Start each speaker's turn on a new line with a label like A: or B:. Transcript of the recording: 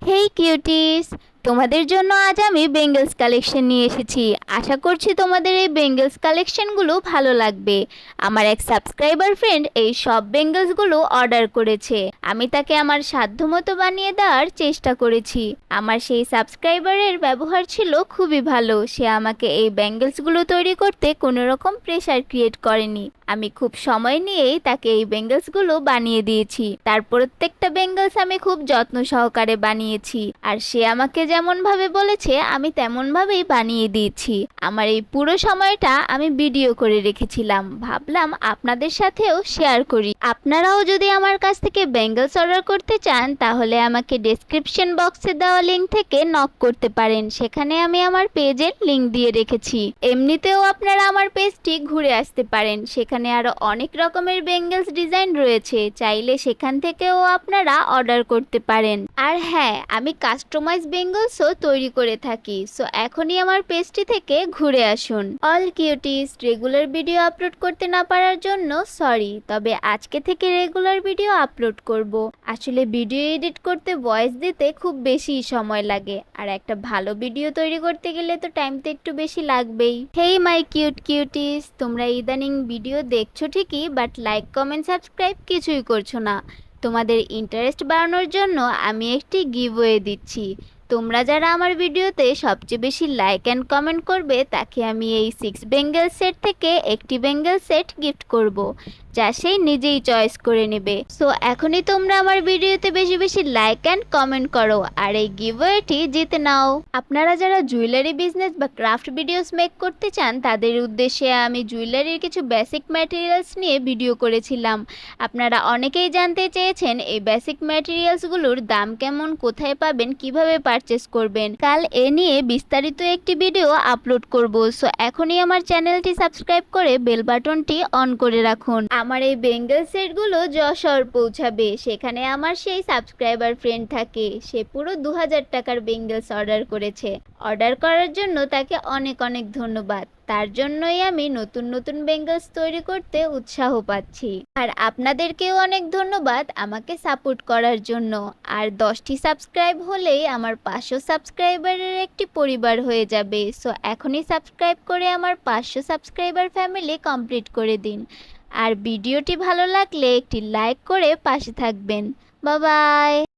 A: হেই cuties, তোমাদের জন্য আজ আমি বেঙ্গলস কালেকশন নিয়ে এসেছি। আশা করছি তোমাদের এই বেঙ্গলস কালেকশনগুলো ভালো লাগবে। আমার এক সাবস্ক্রাইবার ফ্রেন্ড এই সব বেঙ্গলসগুলো অর্ডার করেছে। আমি তাকে আমার সাধ্যমতো বানিয়ে দেওয়ার চেষ্টা করেছি। আমার সেই সাবস্ক্রাইবারের ব্যবহার ছিল খুবই ভালো। সে আমাকে এই বেঙ্গলসগুলো তৈরি করতে কোনো রকম প্রেশার ক্রিয়েট করেনি। আমি খুব সময় নিয়েই তাকে এই বেঙ্গলসগুলো বানিয়ে দিয়েছি। তার প্রত্যেকটা বেঙ্গলস আমি খুব যত্ন সহকারে বানিয়েছি, আর সে আমাকে যেমন ভাবে বলেছে আমি তেমন ভাবেই বানিয়ে দিয়েছি। আমার এই পুরো সময়টা আমি ভিডিও করে রেখেছিলাম, ভাবলাম আপনাদের সাথেও শেয়ার করি। আপনারাও যদি আমার কাছ থেকে বেঙ্গলস অর্ডার করতে চান তাহলে আমাকে ডেসক্রিপশন বক্সে দেওয়া লিঙ্ক থেকে নক করতে পারেন। সেখানে আমি আমার পেজের লিঙ্ক দিয়ে রেখেছি। এমনিতেও আপনারা আমার পেজটি ঘুরে আসতে পারেন, সেখানে আরো অনেক রকমের বেঙ্গলস ডিজাইন রয়েছে, চাইলে সেখান থেকেও আপনারা অর্ডার করতে পারেন। আর হ্যাঁ, আমি কাস্টমাইজ বেঙ্গলসও তৈরি করে থাকি। সো এখনই আমার পেজটি থেকে ঘুরে আসুন। All cuties, regular video upload করতে না পারার জন্য সরি, তবে আজকে থেকে রেগুলার ভিডিও আপলোড করব। আসলে ভিডিও এডিট করতে ভয়েস দিতে খুব বেশি সময় লাগে, আর একটা ভালো ভিডিও তৈরি করতে গেলে তো টাইম তো একটু বেশি লাগবেই। হেই মাই কিউট কিউটিস, তোমরা ইদানিং ভিডিও দেখছো ঠিকই, বাট লাইক কমেন্ট সাবস্ক্রাইব কিছুই করছো না। তোমাদের ইন্টারেস্ট বাড়ানোর জন্য আমি একটি গিভওয়ে দিচ্ছি। তোমরা যারা আমার ভিডিওতে সবচেয়ে বেশি লাইক অ্যান্ড কমেন্ট করবে তাকে আমি এই 6 বেঙ্গল সেট থেকে একটি বেঙ্গল সেট গিফট করব, যা সেই নিজেই চয়েস করে নেবে। সো এখনই তোমরা আমার ভিডিওতে বেশি বেশি লাইক অ্যান্ড কমেন্ট করো আর এই গিভওয়েটি জিতে নাও। আপনারা যারা জুয়েলারি বিজনেস বা ক্রাফট ভিডিওস মেক করতে চান তাদের উদ্দেশ্যে আমি জুয়েলারির কিছু বেসিক ম্যাটেরিয়ালস নিয়ে ভিডিও করেছিলাম। আপনারা অনেকেই জানতে চেয়েছেন এই বেসিক ম্যাটেরিয়ালসগুলোর দাম কেমন, কোথায় পাবেন, কিভাবে পারচেস করবেন। কাল এ নিয়ে বিস্তারিত একটি ভিডিও আপলোড করব। সো এখনই আমার চ্যানেলটি সাবস্ক্রাইব করে বেল বাটনটি অন করে রাখুন। আমার এই বেঙ্গল সেটগুলো যশোর পৌঁছাবে, সেখানে আমার সেই সাবস্ক্রাইবার ফ্রেন্ড থাকে। সে পুরো 2000 টাকার বেঙ্গলস অর্ডার করেছে। অর্ডার করার জন্য তাকে অনেক অনেক ধন্যবাদ। তার জন্যই আমি নতুন নতুন বেঙ্গলস তৈরি করতে উৎসাহ পাচ্ছি। আর আপনাদেরকেও অনেক ধন্যবাদ আমাকে সাপোর্ট করার জন্য। আর 10টি সাবস্ক্রাইব হলেই আমার 500 সাবস্ক্রাইবারের একটি পরিবার হয়ে যাবে। সো এখনই সাবস্ক্রাইব করে আমার 500 সাবস্ক্রাইবার ফ্যামিলি কমপ্লিট করে দিন। আর ভিডিওটি ভালো লাগলে একটি লাইক করে পাশে থাকবেন। Bye bye.